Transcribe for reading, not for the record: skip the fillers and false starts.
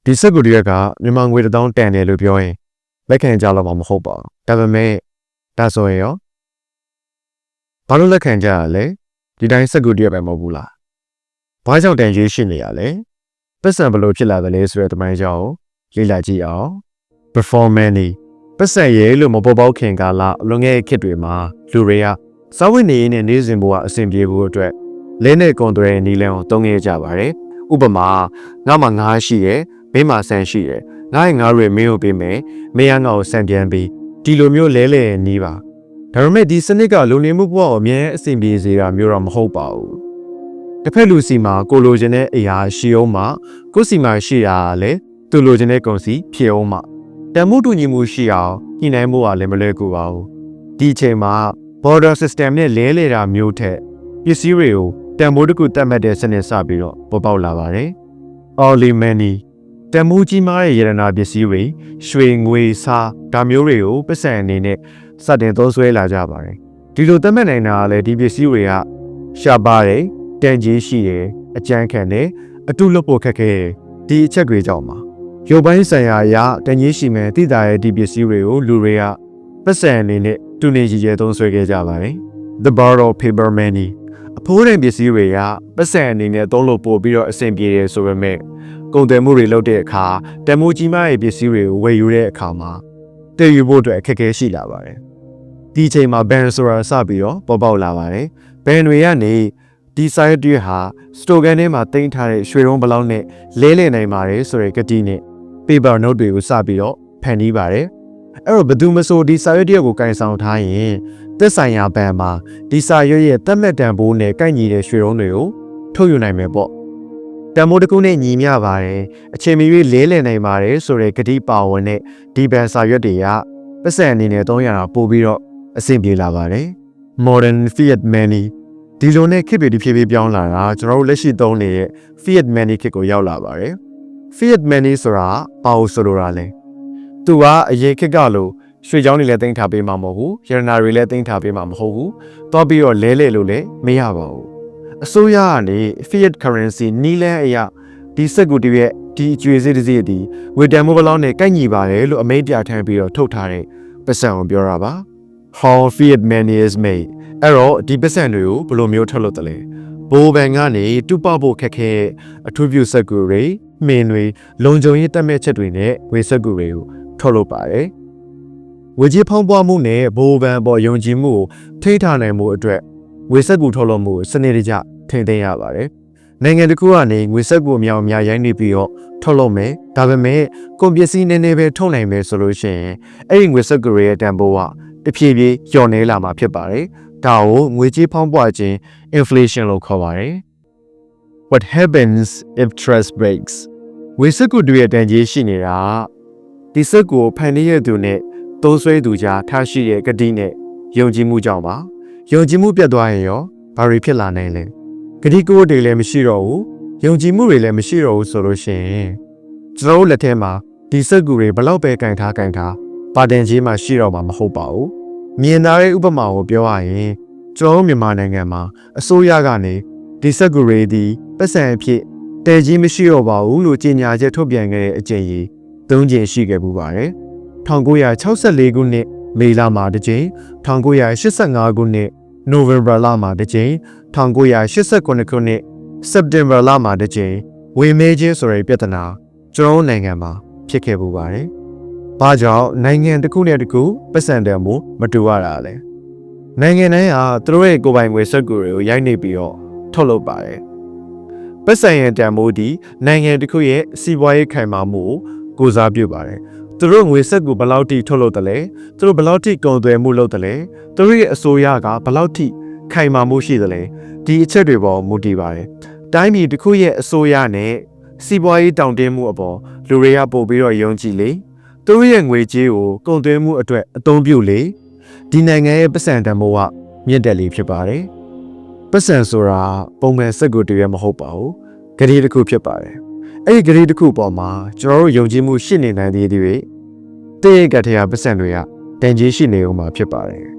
ဒီစက်ကူတွေကမြန်မာငွေတစ်သောင်းတန်တယ်လို့ပြောရင်လက်ခံကြတော့မှာမဟုတ်ပါဘူးဒါပေမဲ့ဒါဆိုရင်ရောဘာလို့လက်ခံကြရလဲဒီတိုင်းစက်ကူတွေပဲမဟုတ်ဘူးလားဘာကြောင့်တန်ကြီးရှိနေရလဲပတ်စံဘယ်လိုဖြစ်လာသလဲဆိုတဲ့တမိုင်းကြောင်းလေ့လာကြည့်အောင် performance ပတ်စံရဲလို့မပေါ်ပေါက်ခင်ကာလလွန်ခဲ့တဲ့ခေတ်တွေမှာလူတွေကစာဝတ်နေရေးနဲ့နေစဉ်ဘဝအဆင်ပြေဖို့အတွက်လဲနဲ့ကွန်ထရက်နီလန်ကိုသုံးခဲ့ကြပါတယ်ဥပမာငါမှငါးရှိတယ်မင်းမှဆန်ရှိတယ်ငါ့ရဲ့ငါးတွေမင်းကိုပေးမယ်မင်းကငါ့ကိုဆန်ပြန်ပြီးဒီလိုမျိုးလဲလဲနီးပါဒါပေမဲ့ဒီစနစ်ကလုံနေမှုဘဝကိုအမြဲအဆင်ပြေစေတာမျိုးတော့မဟုတ်ပါဘူးတစ်ဖက်လူစီမှာကိုလိုချင်တဲ့အရာရှိအောင်မှကိုစီမှာရှိတာလည်းသူလိုချင်တဲ့ကုန်စီဖြစ်အောင်မှတန်မှုတူညီမှုရှိအောင်ညှိနှိုင်းမှုကလည်းမလွယ်ကူပါဘူးဒီအချိန်မှာ border system နဲ့လဲလဲတာမျိုးထက်ပစ္စည်းတွေကိုတန်မိုးတစ်ခုတတ်မှတ်တဲ့စနစ်စပြီးတော့ပေါ်ပေါက်လာပါတယ် Early money တန်မိုးကြီးမားတဲ့ရတနာပစ္စည်းတွေရွှေငွေစားဒါမျိုးတွေကိုပတ်စံအနေနဲ့စတင်သုံးစွဲလာကြပါတယ်ဒီလိုတတ်မှတ်နိုင်တာကလည်းဒီပစ္စည်းတွေကရှားပါတယ်တန်ကြီးရှိတယ်အကြမ်းခံတယ်အတုလွတ်ဖို့ခက်ခဲတယ်ဒီအချက်တွေကြောင့်ပါရုပ်ပိုင်းဆိုင်ရာအရတန်ကြီးရှိမယ်တိတာရဲ့ဒီပစ္စည်းတွေကိုလူတွေကပတ်စံအနေနဲ့တူနေကြီးကျဲသုံးစွဲခဲ့ကြပါတယ် The borrow paper money အဖိုးတန်ပစ္စည်းတွေကပတ်စံအနေနဲ့သုံးလို့ပို့ပြီးတော့အဆင်ပြေတယ်ဆိုပေမဲ့ကုန်သွယ်မှုတွေလုပ်တဲ့အခါတန်မိုးကြီးမားရဲ့ပစ္စည်းတွေကိုဝယ်ယူတဲ့အခါမှာတည်ယူဖို့အတွက်အခက်အခဲရှိလာပါတယ်ဒီအချိန်မှာ ban ဆိုတာစပြီးတော့ပေါ်ပေါက်လာပါတယ် ban တွေကနေဒီ site တွေဟာ store ထဲမှာတင်ထားတဲ့ရွှေတုံးဘလောက်နဲ့လဲလှယ်နိုင်ပါတယ်ဆိုတဲ့ကတိနဲ့ paper note တွေကိုစပြီးတော့ဖန်တီးပါတယ်အဲ့တော့ဘယ်သူမဆိုဒီစာရွက်တရက်ကိုကင်ဆောင်ထားရင်သက်ဆိုင်ရာဘဏ်မှာဒီစာရွက်ရဲ့သက်မဲ့တန်ဖိုးနဲ့ကိုက်ညီတဲ့ရွှေတုံးတွေကိုထုတ်ယူနိုင်မယ်ပေါ့တန်ဖိုးတစ်ခုနဲ့ညီမျှပါတယ်အချိန်မီ၍လဲလှယ်နိုင်ပါတယ်ဆိုတဲ့ကတိပါဝင်တဲ့ဒီဘဏ်စာရွက်တွေကပတ်စံအနေနဲ့သုံးရတာပို့ပြီးတော့အဆင်ပြေလာပါတယ် Modern fiat money ဒီလိုနဲ့ခေတ်တွေဖြည်းဖြည်းပြောင်းလာတာကျွန်တော်တို့လက်ရှိသုံးနေတဲ့ fiat money ခေတ်ကိုရောက်လာပါတယ် fiat money ဆိုတာဘာလို့ဆိုလိုတာလဲသူကအရေးခက်ကလို့ရွှေချောင်းတွေလည်းတင်ထားပေးမှာမဟုတ်ဘူးရတနာတွေလည်းတင်ထားပေးမှာမဟုတ်ဘူးတော့ပြီးတော့လဲလဲလို့လည်းမရပါဘူးအစိုးရကနေ fiat currency နီးလန်းအရာဒီစက်ကူတွေရဲ့ဒီအကျွေးစေးတစ်စီးဒီဝေတန်မိုးဘလောက်နဲ့ကိုက်ညီပါတယ်လို့အမိန့်ပြထမ်းပြီးတော့ထုတ်ထားတဲ့ပတ်စံကိုပြောတာပါ How fiat money is made အဲ့တော့ဒီပတ်စံတွေကိုဘယ်လိုမျိုးထုတ်လုပ်တယ်လဲဘိုးဘန်ကနေတူပေါက်ဖို့ခက်ခဲအထူးပြုစက်ကူတွေမင်းတွေလုံခြုံရေးတက်မဲ့ချက်တွေနဲ့ဝေစက်ကူတွေကိုထုတ်လုပ်ပါတယ်ဝေကြီးဖောင်းပွားမှုနဲ့ဘိုးဘန်ပေါ်ယုံကြည်မှုကိုထိန်းထားနိုင်မှုအတွက်ဝေစက်ကူထုတ်လုပ်မှုစနစ်တကျထိန်းသိမ်းရပါတယ်နိုင်ငံတစ်ခုကနေငွေစက်ကူအများအရိုင်းနေပြီးတော့ထုတ်လုပ်မယ်ဒါပေမဲ့ကုန်ပစ္စည်းနည်းနည်းပဲထုတ်နိုင်မယ်ဆိုလို့ရှိရင်အဲ့ဒီငွေစက်ကူရဲ့တန်ဖိုးကတဖြည်းဖြည်းလျော့နေလာမှာဖြစ်ပါတယ်ဒါကိုငွေကြေးဖောင်းပွားခြင်း inflation လို့ခေါ်ပါတယ် What happens if trust breaks ဝေစက်ကူတွေရဲ့တန်ကြီးရှိနေတာဒီစက်ကိုဖန်တီးရသူနဲ့သုံးစွဲသူကြားထားရှိတဲ့ကတိနဲ့ယုံကြည်မှုကြောင့်ပါယုံကြည်မှုပြတ်သွားရင်ရောဘာတွေဖြစ်လာနိုင်လဲကတိကဝတ်တွေလည်းမရှိတော့ဘူးယုံကြည်မှုတွေလည်းမရှိတော့ဘူးဆိုလို့ရှိရင်ကျွန်တော်တို့လက်ထဲမှာဒီစက်ကူတွေဘလောက်ပဲကင်ထားပါတင်ကြီးမှရှိတော့မှာမဟုတ်ပါဘူးမြင်သာတဲ့ဥပမာကိုပြောရရင်ကျွန်တော်မြန်မာနိုင်ငံမှာအစိုးရကနေဒီစက်ကူတွေဒီပတ်စံအဖြစ်တည်ကြီးမရှိတော့ပါဘူးလို့ကြေညာချက်ထုတ်ပြန်ခဲ့တဲ့အကြိမ်ကြီး၃ကြိမ်ရှိခဲ့ပူပါတယ်1964ခုနှစ်မေလမှာတစ်ကြိမ်1985ခုနှစ်နိုဝင်ဘာလမှာတစ်ကြိမ်1989ခုနှစ်စက်တင်ဘာလမှာတစ်ကြိမ်ဝေမဲချင်းဆိုတဲ့ပြဿနာကျွန်တော်နိုင်ငံမှာဖြစ်ခဲ့ပူပါတယ်။ဘာကြောင့်နိုင်ငံတစ်ခုနဲ့တစ်ခုပတ်စံတန်မှုမတူရတာလဲ။နိုင်ငံတိုင်းဟာသူတို့ရဲ့ကိုယ်ပိုင်ငွေစက်ကူတွေကိုရိုက်နေပြီးတော့ထုတ်လုပ်ပါတယ်။ပတ်စံရဲ့တန်ဖိုးဒီနိုင်ငံတစ်ခုရဲ့စီးပွားရေးခိုင်မာမှုကိုစားပြုပါတယ်။သူတို့ငွေစက်ကူဘယ်လောက်ထိထုတ်လုပ်တယ်လဲသူတို့ဘယ်လောက်ထိကုန်သွယ်မှုလုပ်တယ်လဲသူတို့ရဲ့အစိုးရကဘယ်လောက်ထိခိုင်မာမှုရှိတယ်လဲဒီအချက်တွေပေါ်မူတည်ပါတယ်တိုင်းပြည်တစ်ခုရဲ့အစိုးရနဲ့စီးပွားရေးတောင့်တင်းမှုအပေါ်လူတွေကပို့ပြီးတော့ယုံကြည်လေသူတို့ရဲ့ငွေကြေးကိုကုန်သွယ်မှုအတွက်အသုံးပြုလေဒီနိုင်ငံရဲ့ပတ်စံတန်ဖိုးကမြင့်တက်လေဖြစ်ပါတယ်ပတ်စံဆိုတာပုံမှန်စက်ကူတွေမဟုတ်ပါဘူးဂရီတစ်ခုဖြစ်ပါတယ်အဲ့ဒီဂရီတစ်ခုပေါ်မှာကျွန်တော်တို့ယုံကြည်မှုရှိနေနိုင်သေးတယ်တည့်ရကတည်းကပတ်စံတွေကတန်ကြီးရှိနေအောင်မှာဖြစ်ပါတယ်